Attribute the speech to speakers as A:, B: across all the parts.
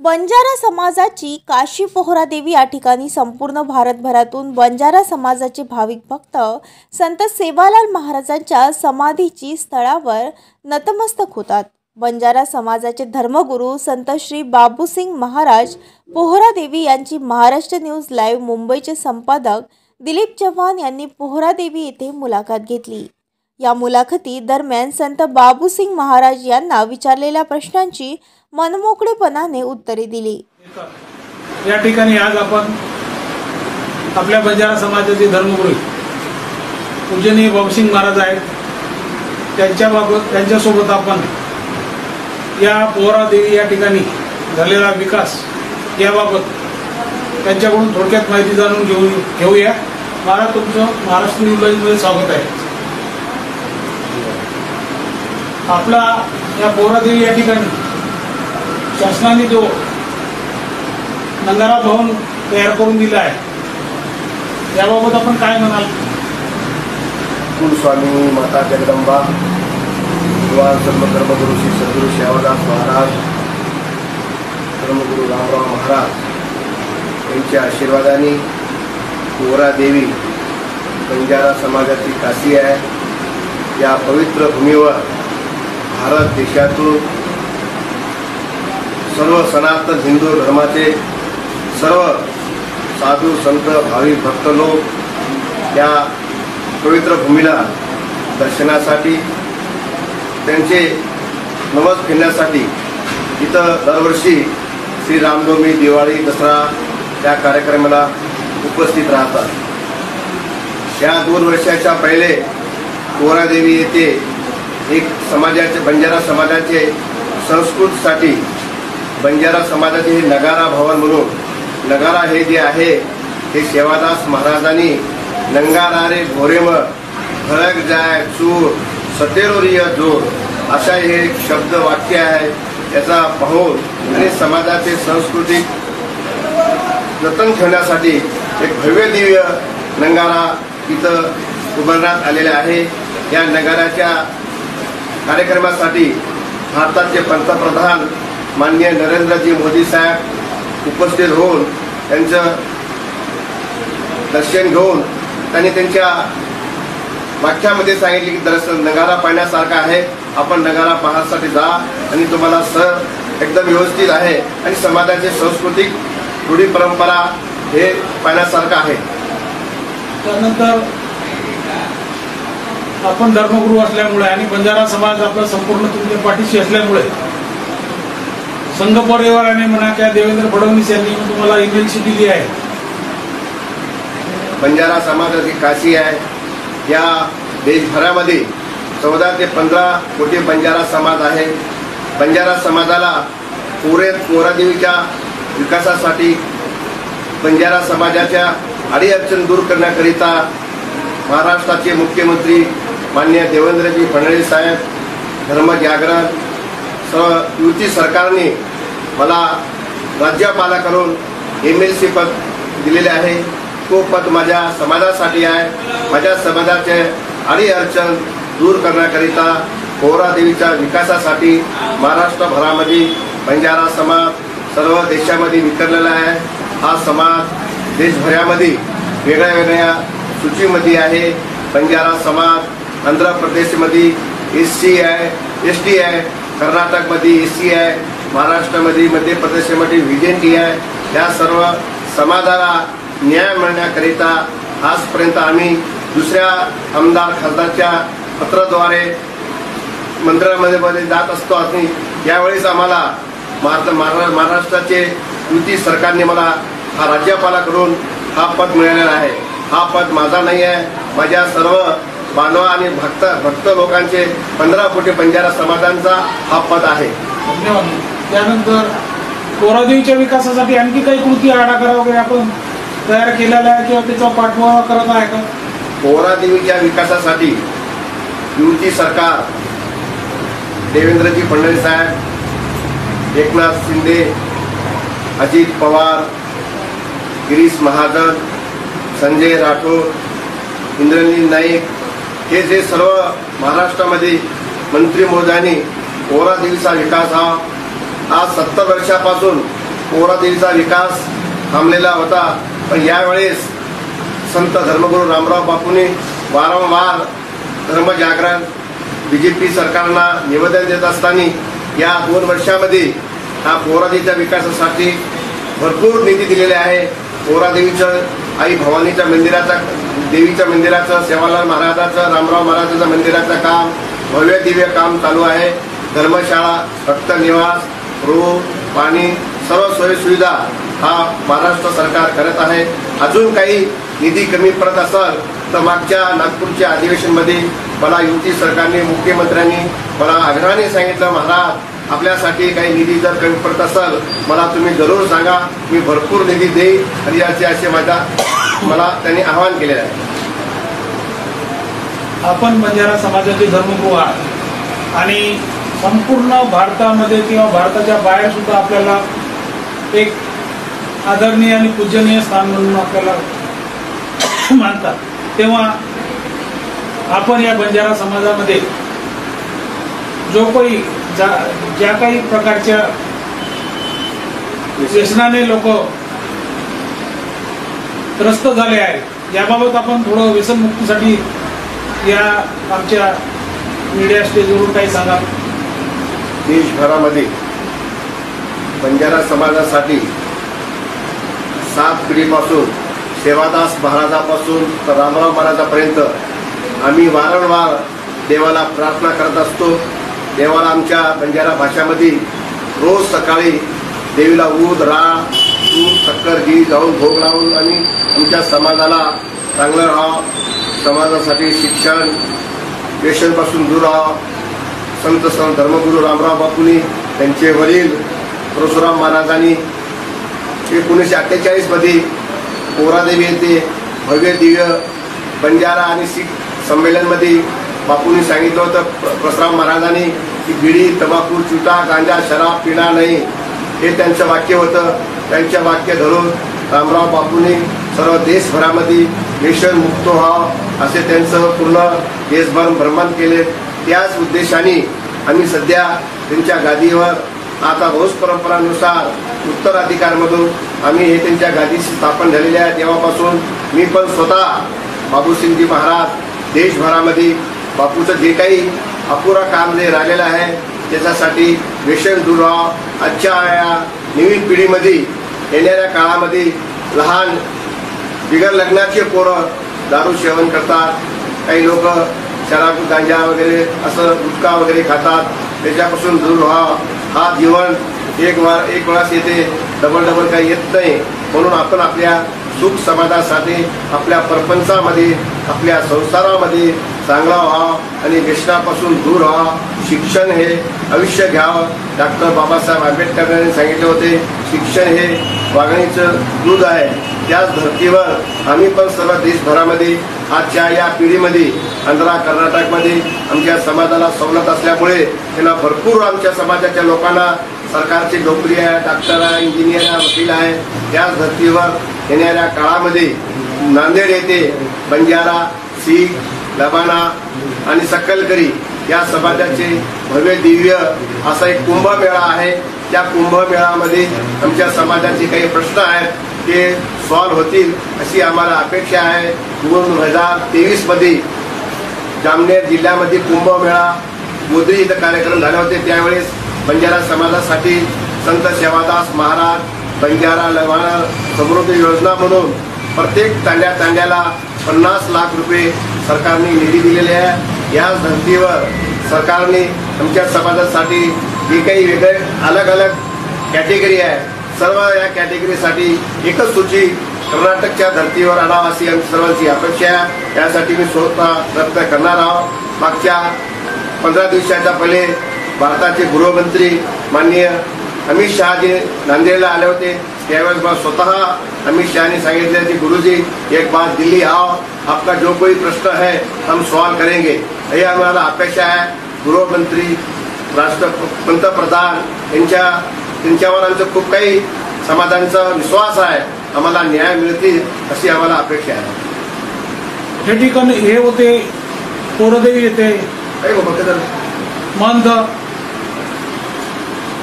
A: बंजारा समाजाची काशी पोहरादेवी या ठिकाणी संपूर्ण भारतभरातून बंजारा समाजाचे भाविक भक्त संत सेवालाल महाराजांच्या समाधीची स्थळावर नतमस्तक होतात। बंजारा समाजाचे धर्मगुरू संत श्री बाबूसिंग महाराज पोहरादेवी यांची महाराष्ट्र न्यूज लाईव्ह मुंबईचे संपादक दिलीप चव्हाण यांनी पोहरादेवी येथे मुलाखत घेतली। या मुलाखती दरम्यान संत बाबूसिंग महाराज यांना विचारलेल्या प्रश्नांची मनमोकळेपणाने उत्तरे दिली।
B: या ठिकाणी आज आपण आपल्या बंजारा समाजाचे धर्मगुरू पूजनीय बाबूसिंग महाराज आहेत, त्यांच्यासोबत आपण या पोहरादेवी या ठिकाणी झालेला विकास याबाबत त्यांच्याकडून थोडक्यात माहिती जाणून घेऊया। महाराज, तुमचं महाराष्ट्र न्यूजमध्ये स्वागत आहे। आपला या पोहरादेवी या ठिकाणी शासनाने जो नंदारा भवन तयार करून दिला आहे याबाबत आपण काय म्हणाल?
C: कुलस्वामी माता जगदंबा भगवान सर्व धर्मगुरू श्री सद्गुरू सेवादास महाराज, धर्मगुरू रामराव महाराज यांच्या आशीर्वादाने पोहरादेवी बंजारा समाजाची काशी आहे। या पवित्र भूमीवर भारत देशातून सर्व सनातन हिंदू धर्माचे सर्व साधू संत भाविक भक्त लोक या पवित्र भूमीला दर्शनासाठी त्यांचे नवस फिरण्यासाठी इथं दरवर्षी श्री रामनवमी, दिवाळी, दसरा या कार्यक्रमाला उपस्थित राहतात। या 2 वर्षाच्या पहिले पोहरादेवी येथे एक समाजाचे बंजारा समाजाचे संस्कृतीसाठी बंजारा समाजाचे हे नगारा भवन म्हणून, नगारा हे जे आहे हे सेवादास महाराजांनी नंगारा रे घोरेम फरक जाय चूर सतेरोरिय जोर अशा हे शब्द वाक्य आहे। याचा पाहून आणि समाजाचे सांस्कृतिक जतन ठेवण्यासाठी एक भव्य दिव्य नंगारा इथं उभारण्यात आलेले आहे। या नगाराच्या कार्यक्रमासाठी भारताचे पंतप्रधान माननीय नरेंद्रजी मोदी साहेब उपस्थित होऊन त्यांचं दर्शन घेऊन त्यांनी त्यांच्या वाक्यामध्ये सांगितले की दर्शन नगारा पाहण्यासारखा आहे, आपण नगारा पाहण्यासाठी जा आणि तुम्हाला एकदम व्यवस्थित आहे आणि समाजाचे सांस्कृतिक रूढी परंपरा हे पाहण्यासारखं आहे।
B: त्यानंतर आपण धर्मगुरू असल्यामुळे आणि बंजारा समाज आपला संपूर्ण तुमच्या पाठीशी असल्यामुळे संघ परिवाराने म्हणा किंवा देवेंद्र फडणवीस यांनी तुम्हाला ईमेलची दिली आहे।
C: बंजारा समाजाची काशी आहे। या देशभरामध्ये 14 ते 15 कोटी बंजारा समाज आहे। बंजारा समाजाला पोहरादेवीच्या विकासासाठी बंजारा समाजाच्या अडीअडचण दूर करण्याकरिता महाराष्ट्राचे मुख्यमंत्री माननीय देवेंद्रजी फडणवीस साहेब, धर्मजागरण सर्व युती सरकारने मला राज्यपालाकडून MLC पद दिलेले आहे। तो पद माझ्या समाजासाठी आहे। माझ्या समाजाचे अडीअडचण दूर करण्याकरिता पोहरादेवीच्या विकासासाठी महाराष्ट्रभरामध्ये बंजारा समाज सर्व देशामध्ये विखरलेला आहे। हा समाज देशभरामध्ये वेगळ्या वेगळ्या सूचीमध्ये आहे। बंजारा समाज आंध्र प्रदेशमध्ये SC आहे, ST आहे, कर्नाटकमध्ये SC आहे, महाराष्ट्रामध्ये मध्य प्रदेशमध्ये VJT आहे। या सर्व समाजाला न्याय मिळण्याकरिता आजपर्यंत आम्ही दुसऱ्या आमदार खासदारच्या पत्राद्वारे मंत्रालयामध्ये जात असतो। आणि यावेळेस आम्हाला महाराष्ट्राचे युती सरकारने मला हा राज्यपालाकडून हा पद मिळालेला आहे। हा पद माझा नाही आहे, माझ्या सर्व बांधव आणि भक्त लोकांचे 15 कोटी बंजारा समाजांचा हा पद आहे।
B: धन्यवाद। त्यानंतर पोहरादेवीच्या विकासासाठी आणखी काही कृती आराखडा वगैरे आपण तयार केलेला आहे किंवा त्याचा पाठपुरावा करत आहे का?
C: पोहरादेवीच्या विकासासाठी युती सरकार देवेंद्रजी फडणवीस साहेब, एकनाथ शिंदे, अजित पवार, गिरीश महाजन, संजय राठोड, इंद्रनील नाईक हे जे सर्व महाराष्ट्रामध्ये मंत्री महोदयांनी पोहरादेवीचा विकास हा आज 70 वर्षापासून पोहरादेवीचा विकास थांबलेला होता, पण यावेळेस संत धर्मगुरू रामराव बापूंनी वारंवार धर्मजागरण BJP सरकारला निवेदन देत असताना या 2 वर्षामध्ये हा पोहरादेवीच्या विकासासाठी भरपूर निधी दिलेला आहे. पोहरादेवीचं आई भवानीच्या देवीच्या मंदिराचं, सेवालाल महाराजाचं, रामराव महाराजांच्या मंदिराचं काम, भव्य दिव्य काम चालू आहे. धर्मशाळा, भक्त निवास, रोड, पाणी, सर्व सोयीसुविधा हा महाराष्ट्र सरकार करत आहे. अजून काही निधी कमी पडत असेल तर मागच्या नागपूरच्या अधिवेशनमध्ये मला युती सरकारने, मुख्यमंत्र्यांनी मला आग्रहाने सांगितलं, महाराज आपल्यासाठी काही निधी जर कमी पडत असेल मला तुम्ही जरूर सांगा, मी भरपूर निधी देईन. आणि याचे असे मला त्यांनी आवाहन केलेलं आहे.
B: आपण बंजारा समाजाचे धर्मगुरू आहात आणि संपूर्ण भारतामध्ये किंवा भारताच्या बाहेर सुद्धा आपल्याला एक आदरणीय आणि पूजनीय स्थान म्हणून आपल्याला मानतात. तेव्हा आपण या बंजारा समाजामध्ये जो काही ज्या काही प्रकारच्या व्यसनाने लोक त्रस्त झाले आहेत याबाबत आपण थोडं व्यसनमुक्तीसाठी या आमच्या मीडिया स्टेजवरून काही सांगा.
C: देशभरामध्ये बंजारा समाजासाठी 7 पिढीपासून सेवादास महाराजापासून तर रामराव महाराजापर्यंत आम्ही वारंवार देवाला प्रार्थना करत असतो. देवाला आमच्या बंजारा भाषामध्ये रोज सकाळी देवीला ऊद, राळ, दूध, शक्कर, घी जाऊन भोग लावून आणि आमच्या समाजाला चांगलं राहावं, समाजासाठी शिक्षण, व्यसनपासून दूर राहावं. संत धर्मगुरू रामराव बापूंनी, त्यांचे वडील परशुराम महाराजांनी 1948 मध्ये पोहरादेवी येथे भव्य दिव्य बंजारा आणि शीख संमेलनमध्ये बापूंनी सांगितलं होतं, परशुराम महाराजांनी, की बिडी, तंबाखू, चुटा, गांजा, शराब पिणार नाही, हे त्यांचं वाक्य होतं. त्यांचं वाक्य धरून रामराव बापूंनी सर्व देशभरामध्ये व्यसनमुक्त व्हावं असे त्यांचं पूर्ण देशभर भ्रमण केले. त्याच उद्देशाने आम्ही सध्या त्यांच्या गादीवर आता वंश परंपरानुसार उत्तराधिकारमधून आम्ही हे त्यांच्या गादीशी स्थापन झालेले आहे. तेव्हापासून मी पण स्वतः बाबूसिंगजी महाराज देशभरामध्ये बापूचं जे काही अपुरा काम जे राहिलेलं आहे त्याच्यासाठी व्यसन दूर व्हावं. आजच्या या नवीन पिढीमध्ये येणाऱ्या काळामध्ये लहान बिगर लग्नाचे पोरं दारू सेवन करतात, काही लोक शराब, गांजा वगैरे असं गुटखा वगैरे खातात. त्याच्यापासून दूर व्हावं. हा जीवन एक वेळास येते, डबल काही येत नाही. म्हणून आपण आपल्या सुख समाजासाठी, आपल्या प्रपंचामध्ये, आपल्या संसारामध्ये चांगला व्हावं आणि व्यसनापासून दूर व्हावं. शिक्षण हे आयुष्य घ्यावं. डॉक्टर बाबासाहेब आंबेडकरांनी सांगितले होते, शिक्षण हे वाघणीचं दूध आहे. त्याच धर्तीवर आम्ही पण सर्व देशभरामध्ये आजच्या या पिढीमध्ये आंध्रा, कर्नाटकमध्ये आमच्या समाजाला सवलत असल्यामुळे त्यांना भरपूर आमच्या समाजाच्या लोकांना सरकारची नोकरी आहे, डॉक्टर आहे, इंजिनियर आहे, वकील आहे. त्याच धर्तीवर येणाऱ्या काळामध्ये नांदेड येथे बंजारा, शीख, लबाना आणि सकलकरी या समाजाचे भव्य दिव्य असा एक कुंभमेळा आहे. त्या कुंभमेळ्यामध्ये आमच्या समाजाचे काही प्रश्न आहेत ते सॉल्व्ह होतील अशी आम्हाला अपेक्षा आहे. 2023 मध्ये जामनेर जिल्ह्यामध्ये कुंभमेळा मोदी इथं कार्यक्रम झाले होते. त्यावेळेस बंजारा समाजासाठी संत सेवादास महाराज बंजारा लवाना समृद्धी योजना म्हणून प्रत्येक तांड्याला 50 लाख रुपये सरकारने निधी दिलेले आहे. याच धर्तीवर सरकारने आमच्या समाजासाठी जे काही वेगळे अलग कॅटेगरी आहे, सर्व या कॅटेगरीसाठी एकच सूची कर्नाटकच्या धर्तीवर आणावं अशी आमची सर्वांची अपेक्षा आहे. यासाठी मी स्वतः प्रयत्न करणार आहोत. मागच्या 15 दिवसाच्या पहिले भारताचे गृहमंत्री माननीय अमित शहाजी नांदेडला आले होते. त्यावेळेस मला स्वतः अमित शहानी सांगितले की गुरुजी एक बार दिल्ली आओ, आपका जो कोई प्रश्न है हम सॉल्व करेंगे. हे आम्हाला अपेक्षा आहे. गृहमंत्री, पंतप्रधान यांच्यावर आमचं खूप काही समाजांचा विश्वास आहे. आम्हाला न्याय मिळतील अशी आम्हाला अपेक्षा आहे.
B: हे ठिकाणी हे होते पोहरादेवी येथे महंत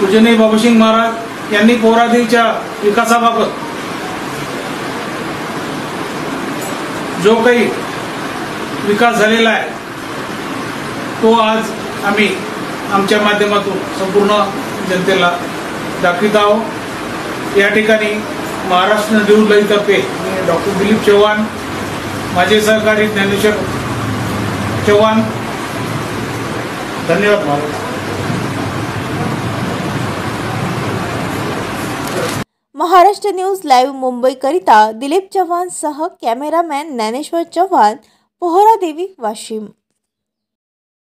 B: पूजनीय बाबूसिंग महाराज यांनी पोहरादेवीच्या विकासाबाबत जो काही विकास झालेला आहे तो आज आम्ही आमच्या माध्यमातून संपूर्ण जनतेला दाखवित आहोत। या ठिकाणी महाराष्ट्र नदीउदलाईतर्फे डॉक्टर दिलीप चव्हाण, माझे सहकारी ज्ञानेश्वर चव्हाण, धन्यवाद महाराज।
A: महाराष्ट्र न्यूज लाईव्ह मुंबईकरिता दिलीप चव्हाण सह कॅमेरामॅन ज्ञानेश्वर चव्हाण, पोहरादेवी, वाशिम।